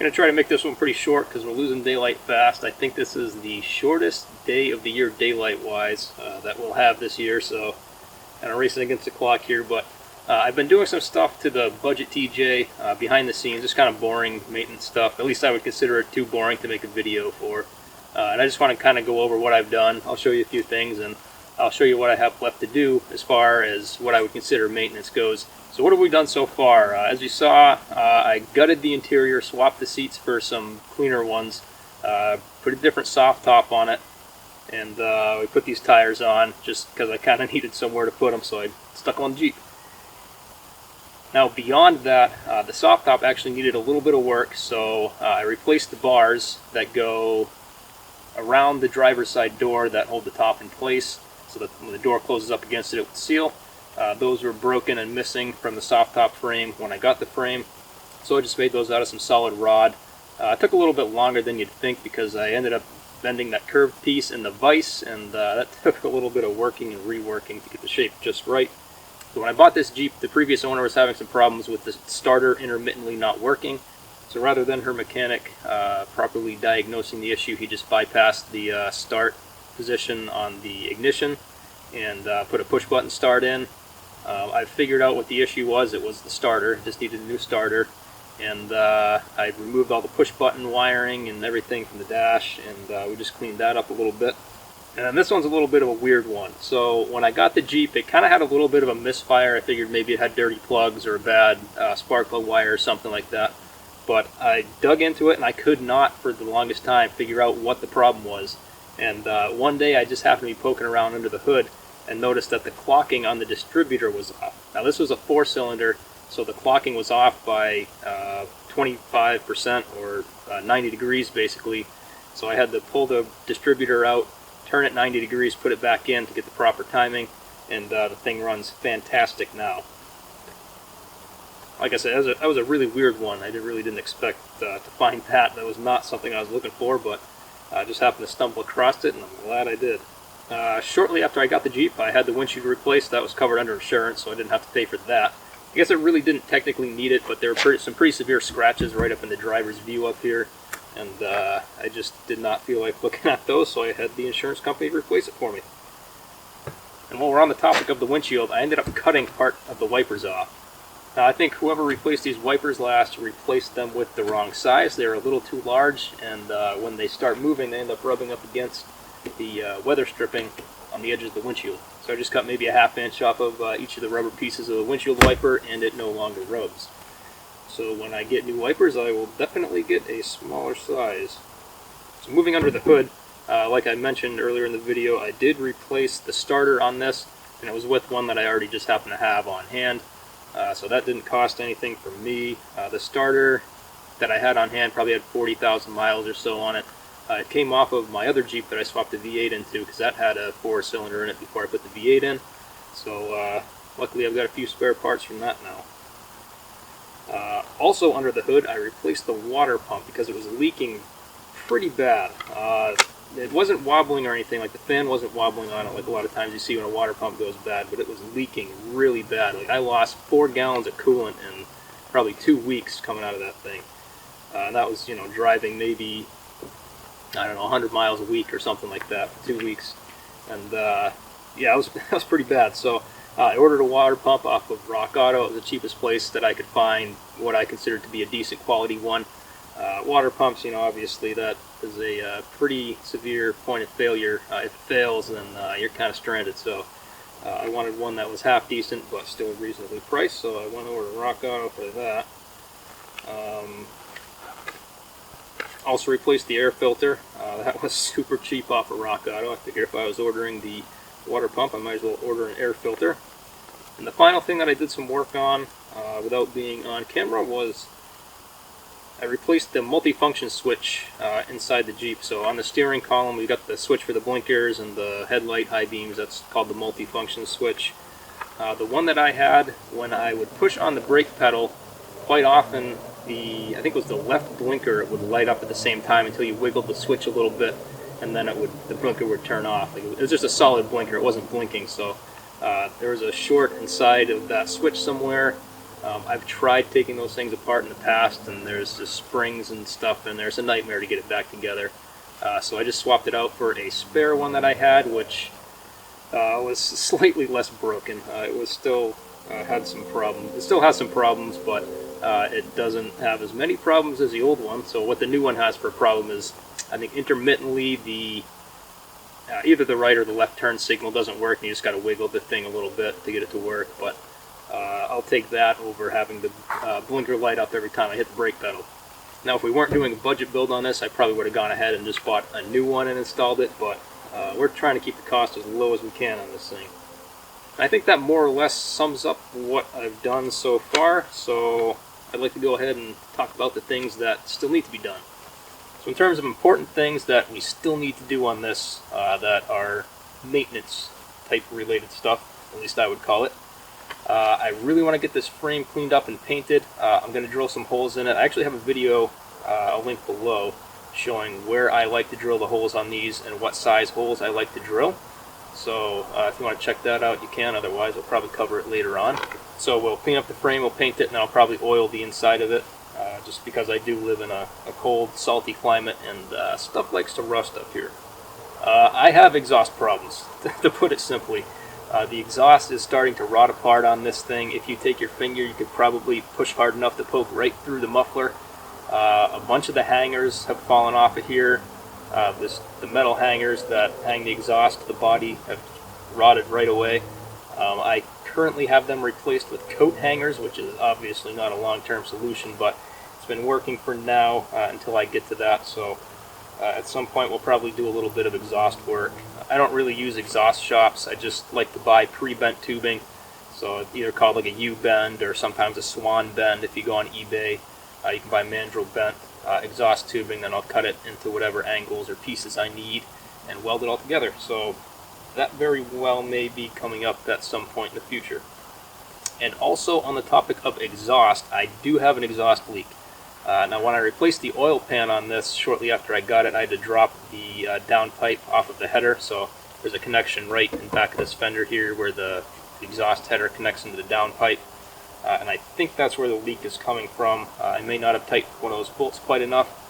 going to try to make this one pretty short because we're losing daylight fast. I think this is the shortest day of the year daylight-wise that we'll have this year, so kind of racing against the clock here. But I've been doing some stuff to the Budget TJ behind the scenes, just kind of boring maintenance stuff. At least I would consider it too boring to make a video for. And I just want to kind of go over what I've done. I'll show you a few things, and I'll show you what I have left to do as far as what I would consider maintenance goes. So what have we done so far? As you saw, I gutted the interior, swapped the seats for some cleaner ones, put a different soft top on it, and we put these tires on just because I kind of needed somewhere to put them, so I stuck them on the Jeep. Now beyond that, the soft top actually needed a little bit of work, so I replaced the bars that go around the driver's side door that hold the top in place, so that when the door closes up against it, it would seal. Those were broken and missing from the soft top frame when I got the frame, so I just made those out of some solid rod. It took a little bit longer than you'd think because I ended up bending that curved piece in the vise, and that took a little bit of working and reworking to get the shape just right. So when I bought this Jeep, the previous owner was having some problems with the starter intermittently not working. So rather than her mechanic properly diagnosing the issue, he just bypassed the start position on the ignition and put a push button start in. I figured out what the issue was. It was the starter. It just needed a new starter. And I removed all the push button wiring and everything from the dash, and we just cleaned that up a little bit. And then this one's a little bit of a weird one. So when I got the Jeep, it kind of had a little bit of a misfire. I figured maybe it had dirty plugs or a bad spark plug wire or something like that. But I dug into it, and I could not, for the longest time, figure out what the problem was. And one day I just happened to be poking around under the hood and noticed that the clocking on the distributor was off. Now this was a 4-cylinder, so the clocking was off by 25% or 90 degrees basically. So I had to pull the distributor out, turn it 90 degrees, put it back in to get the proper timing, and the thing runs fantastic now. Like I said, that was a really weird one. I really didn't expect to find that. That was not something I was looking for, but I just happened to stumble across it, and I'm glad I did. Shortly after I got the Jeep, I had the windshield replaced. That was covered under insurance, so I didn't have to pay for that. I guess I really didn't technically need it, but there were some pretty severe scratches right up in the driver's view up here, and I just did not feel like looking at those, so I had the insurance company replace it for me. And while we're on the topic of the windshield, I ended up cutting part of the wipers off. Now, I think whoever replaced these wipers last replaced them with the wrong size. They're a little too large, and when they start moving, they end up rubbing up against the weather stripping on the edges of the windshield. So I just cut maybe a ½ inch off of each of the rubber pieces of the windshield wiper, and it no longer rubs. So when I get new wipers, I will definitely get a smaller size. So moving under the hood, like I mentioned earlier in the video, I did replace the starter on this, and it was with one that I already just happened to have on hand. So that didn't cost anything for me. The starter that I had on hand probably had 40,000 miles or so on it. It came off of my other Jeep that I swapped the V8 into because that had a 4-cylinder in it before I put the V8 in. So luckily I've got a few spare parts from that now. Also under the hood, I replaced the water pump because it was leaking pretty bad. It wasn't wobbling or anything, like the fan wasn't wobbling on it like a lot of times you see when a water pump goes bad, but it was leaking really bad. Like I lost 4 gallons of coolant in probably 2 weeks coming out of that thing. And that was, driving maybe, I don't know, 100 miles a week or something like that for 2 weeks. And yeah, that was pretty bad. So I ordered a water pump off of Rock Auto. It was the cheapest place that I could find what I considered to be a decent quality one. Water pumps, obviously that is a pretty severe point of failure. If it fails, then you're kind of stranded. So I wanted one that was half decent but still reasonably priced, so I went over to Rock Auto for that. Also replaced the air filter. That was super cheap off of Rock Auto. I figured if I was ordering the water pump, I might as well order an air filter. And the final thing that I did some work on without being on camera was I replaced the multifunction switch inside the Jeep. So on the steering column, we got the switch for the blinkers and the headlight high beams. That's called the multifunction switch. The one that I had, when I would push on the brake pedal, quite often I think it was the left blinker, it would light up at the same time until you wiggled the switch a little bit, and then the blinker would turn off. Like it was just a solid blinker, it wasn't blinking. So there was a short inside of that switch somewhere. I've tried taking those things apart in the past, and there's just springs and stuff in there. It's a nightmare to get it back together. So I just swapped it out for a spare one that I had, which was slightly less broken. It was still had some problems. It still has some problems, but it doesn't have as many problems as the old one. So what the new one has for a problem is, I think intermittently the either the right or the left turn signal doesn't work, and you just got to wiggle the thing a little bit to get it to work. But I'll take that over having the blinker light up every time I hit the brake pedal. Now, if we weren't doing a budget build on this, I probably would have gone ahead and just bought a new one and installed it, but we're trying to keep the cost as low as we can on this thing. I think that more or less sums up what I've done so far, so I'd like to go ahead and talk about the things that still need to be done. So in terms of important things that we still need to do on this, that are maintenance type related stuff, at least I would call it. I really want to get this frame cleaned up and painted. I'm going to drill some holes in it. I actually have a video, I'll link below, showing where I like to drill the holes on these and what size holes I like to drill. So if you want to check that out, you can. Otherwise, we'll probably cover it later on. So we'll clean up the frame, we'll paint it, and I'll probably oil the inside of it, just because I do live in a cold, salty climate, and stuff likes to rust up here. I have exhaust problems, to put it simply. The exhaust is starting to rot apart on this thing. If you take your finger, you could probably push hard enough to poke right through the muffler. A bunch of the hangers have fallen off of here. The metal hangers that hang the exhaust to the body have rotted right away. I currently have them replaced with coat hangers, which is obviously not a long-term solution, but it's been working for now until I get to that. So at some point we'll probably do a little bit of exhaust work. I don't really use exhaust shops. I just like to buy pre-bent tubing. So it's either called like a U-bend or sometimes a swan bend if you go on eBay. You can buy mandrel bent exhaust tubing, then I'll cut it into whatever angles or pieces I need and weld it all together. So that very well may be coming up at some point in the future. And also on the topic of exhaust, I do have an exhaust leak. Now when I replaced the oil pan on this shortly after I got it, I had to drop the downpipe off of the header, so there's a connection right in back of this fender here where the exhaust header connects into the downpipe, and I think that's where the leak is coming from. I may not have tightened one of those bolts quite enough.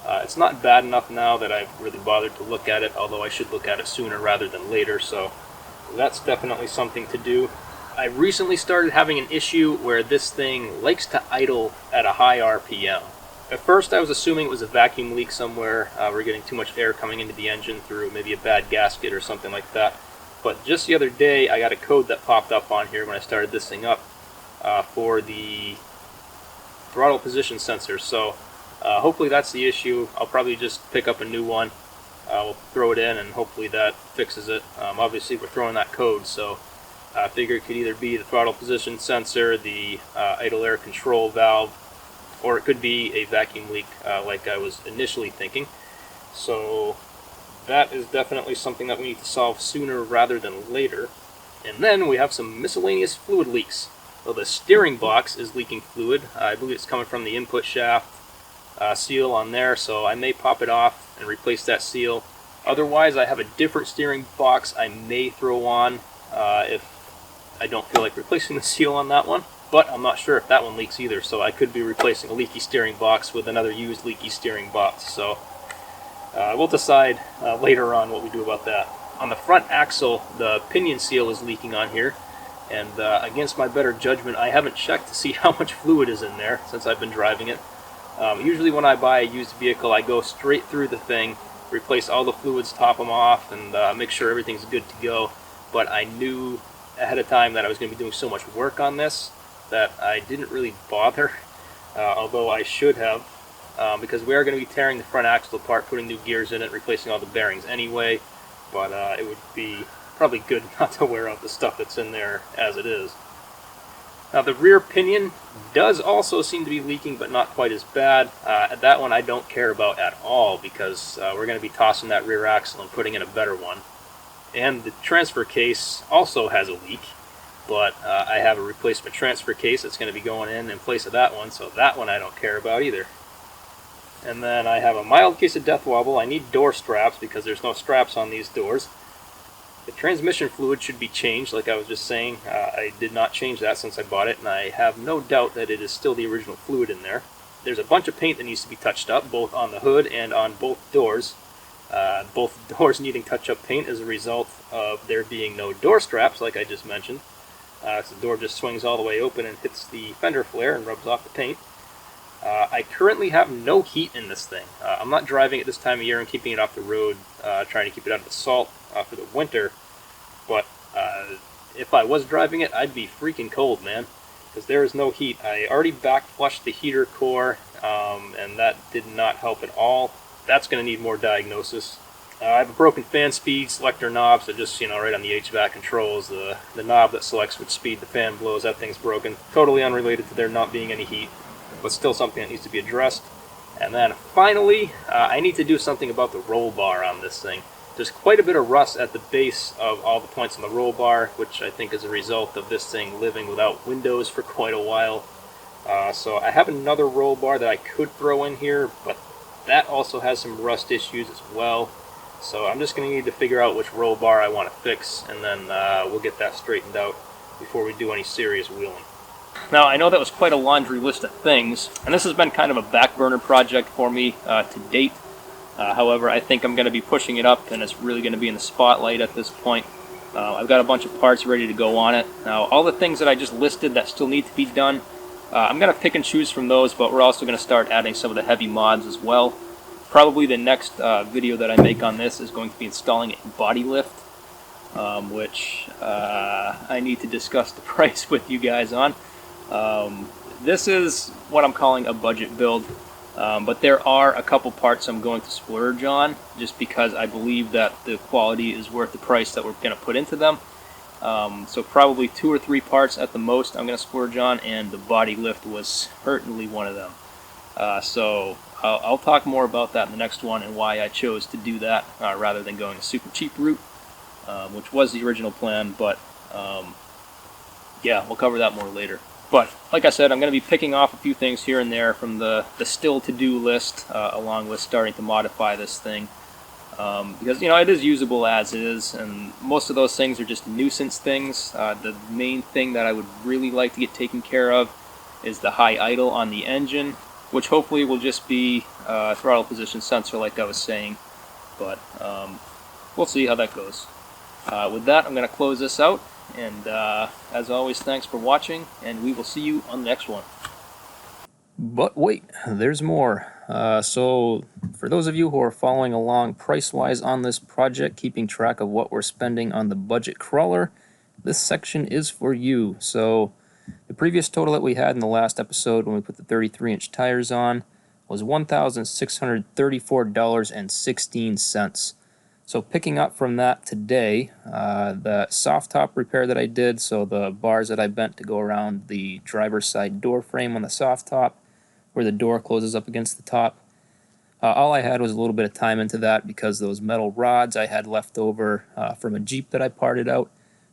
It's not bad enough now that I've really bothered to look at it, although I should look at it sooner rather than later, so that's definitely something to do. I recently started having an issue where this thing likes to idle at a high RPM. At first I was assuming it was a vacuum leak somewhere. We're getting too much air coming into the engine through maybe a bad gasket or something like that. But just the other day I got a code that popped up on here when I started this thing up for the throttle position sensor. So hopefully that's the issue. I'll probably just pick up a new one. We'll throw it in and hopefully that fixes it. Obviously we're throwing that code, so I figure it could either be the throttle position sensor, the idle air control valve, or it could be a vacuum leak like I was initially thinking. So that is definitely something that we need to solve sooner rather than later. And then we have some miscellaneous fluid leaks. Well, the steering box is leaking fluid. I believe it's coming from the input shaft seal on there, so I may pop it off and replace that seal. Otherwise, I have a different steering box I may throw on if I don't feel like replacing the seal on that one, but I'm not sure if that one leaks either, so I could be replacing a leaky steering box with another used leaky steering box. So we'll decide later on what we do about that. On the front axle, the pinion seal is leaking on here, and against my better judgment, I haven't checked to see how much fluid is in there since I've been driving it. Usually when I buy a used vehicle, I go straight through the thing, replace all the fluids, top them off, and make sure everything's good to go. But I knew ahead of time that I was going to be doing so much work on this that I didn't really bother, although I should have, because we are going to be tearing the front axle apart, putting new gears in it, replacing all the bearings anyway, but it would be probably good not to wear out the stuff that's in there as it is. Now the rear pinion does also seem to be leaking, but not quite as bad. That one I don't care about at all because we're going to be tossing that rear axle and putting in a better one. And the transfer case also has a leak, but I have a replacement transfer case that's going to be going in place of that one, so that one I don't care about either. And then I have a mild case of death wobble. I need door straps because there's no straps on these doors. The transmission fluid should be changed, like I was just saying. I did not change that since I bought it, and I have no doubt that it is still the original fluid in there. There's a bunch of paint that needs to be touched up, both on the hood and on both doors. Both doors needing touch-up paint as a result of there being no door straps, like I just mentioned. So the door just swings all the way open and hits the fender flare and rubs off the paint. I currently have no heat in this thing. I'm not driving it this time of year and keeping it off the road, trying to keep it out of the salt for the winter. But if I was driving it, I'd be freaking cold, man, because there is no heat. I already back flushed the heater core, and that did not help at all. That's going to need more diagnosis. I have a broken fan speed selector knob, so just, right on the HVAC controls, the knob that selects which speed the fan blows, that thing's broken. Totally unrelated to there not being any heat, but still something that needs to be addressed. And then finally, I need to do something about the roll bar on this thing. There's quite a bit of rust at the base of all the points on the roll bar, which I think is a result of this thing living without windows for quite a while. So I have another roll bar that I could throw in here, but that also has some rust issues as well. So I'm just going to need to figure out which roll bar I want to fix, and then we'll get that straightened out before we do any serious wheeling. Now, I know that was quite a laundry list of things, and this has been kind of a back burner project for me to date. However, I think I'm going to be pushing it up, and it's really going to be in the spotlight at this point. I've got a bunch of parts ready to go on it. Now, all the things that I just listed that still need to be done, I'm going to pick and choose from those, but we're also going to start adding some of the heavy mods as well. Probably the next video that I make on this is going to be installing a body lift, which I need to discuss the price with you guys on. This is what I'm calling a budget build, but there are a couple parts I'm going to splurge on just because I believe that the quality is worth the price that we're going to put into them. So probably 2 or 3 parts at the most I'm going to splurge on, and the body lift was certainly one of them. So I'll talk more about that in the next one and why I chose to do that rather than going a super cheap route, which was the original plan, but yeah, we'll cover that more later. But like I said, I'm going to be picking off a few things here and there from the still to-do list, along with starting to modify this thing. Because, it is usable as is, and most of those things are just nuisance things. The main thing that I would really like to get taken care of is the high idle on the engine, which hopefully will just be throttle position sensor like I was saying. But we'll see how that goes. With that, I'm going to close this out. And as always, thanks for watching, and we will see you on the next one. But wait, there's more. So for those of you who are following along price-wise on this project, keeping track of what we're spending on the budget crawler, this section is for you. So the previous total that we had in the last episode when we put the 33-inch tires on was $1,634.16. So picking up from that today, the soft top repair that I did, so the bars that I bent to go around the driver's side door frame on the soft top, where the door closes up against the top, all I had was a little bit of time into that because those metal rods I had left over from a Jeep that I parted out,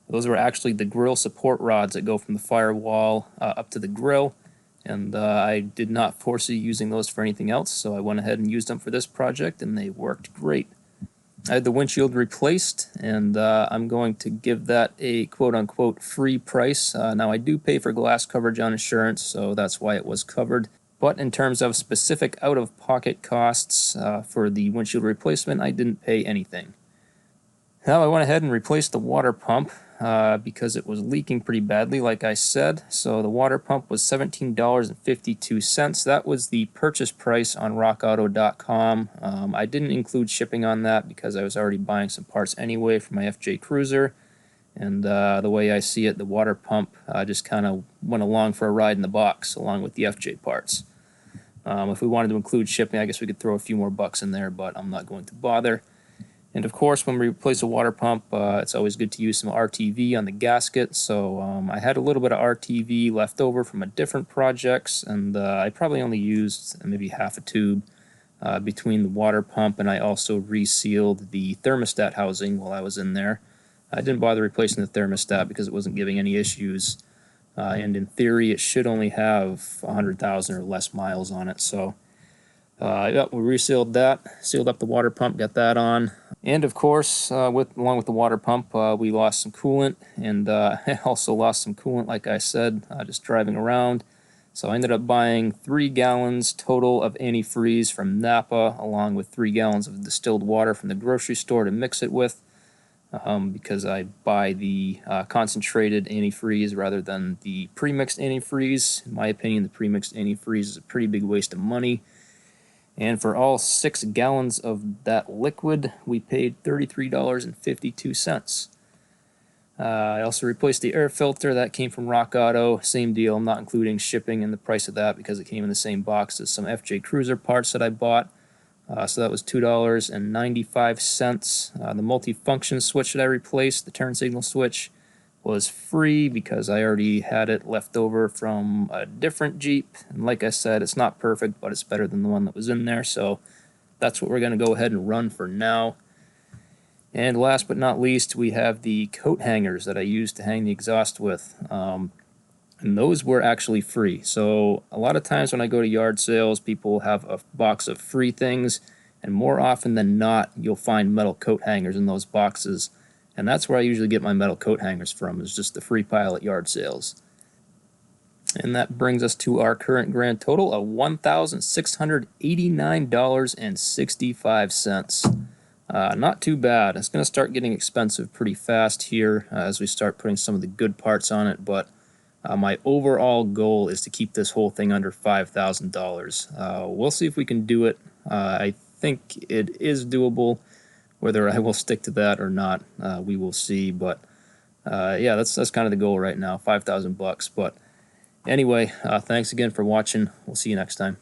those were actually the grill support rods that go from the firewall up to the grill, and I did not foresee using those for anything else, so I went ahead and used them for this project, and they worked great. I had the windshield replaced, and I'm going to give that a quote-unquote free price. Now, I do pay for glass coverage on insurance, so that's why it was covered. But in terms of specific out-of-pocket costs for the windshield replacement, I didn't pay anything. Now, I went ahead and replaced the water pump because it was leaking pretty badly, like I said. So the water pump was $17.52. That was the purchase price on rockauto.com. I didn't include shipping on that because I was already buying some parts anyway for my FJ Cruiser. And the way I see it, the water pump just kind of went along for a ride in the box along with the FJ parts. If we wanted to include shipping, I guess we could throw a few more bucks in there, but I'm not going to bother. And of course, when we replace a water pump, it's always good to use some RTV on the gasket. So I had a little bit of RTV left over from a different projects, and I probably only used maybe half a tube between the water pump, and I also resealed the thermostat housing while I was in there. I didn't bother replacing the thermostat because it wasn't giving any issues, and in theory, it should only have 100,000 or less miles on it. So yeah, we resealed that, sealed up the water pump, got that on. And of course, along with the water pump, we lost some coolant, and I also lost some coolant, like I said, just driving around. So I ended up buying 3 gallons total of antifreeze from Napa, along with 3 gallons of distilled water from the grocery store to mix it with, because I buy the concentrated antifreeze rather than the pre-mixed antifreeze. In my opinion, the pre-mixed antifreeze is a pretty big waste of money. And for all 6 gallons of that liquid, we paid $33.52. I also replaced the air filter. That came from Rock Auto. Same deal. I'm not including shipping in the price of that because it came in the same box as some FJ Cruiser parts that I bought. So that was $2.95. The multi-function switch that I replaced, the turn signal switch, was free because I already had it left over from a different Jeep. And like I said, it's not perfect, but it's better than the one that was in there. So that's what we're going to go ahead and run for now. And last but not least, we have the coat hangers that I used to hang the exhaust with. And those were actually free. So a lot of times when I go to yard sales, people have a box of free things, and more often than not, you'll find metal coat hangers in those boxes. And that's where I usually get my metal coat hangers from, is just the free pile at yard sales. And that brings us to our current grand total of $1,689.65. Not too bad. It's going to start getting expensive pretty fast here as we start putting some of the good parts on it, but my overall goal is to keep this whole thing under $5,000. We'll see if we can do it. I think it is doable. Whether I will stick to that or not, we will see. But yeah, that's kind of the goal right now, $5,000. But anyway, thanks again for watching. We'll see you next time.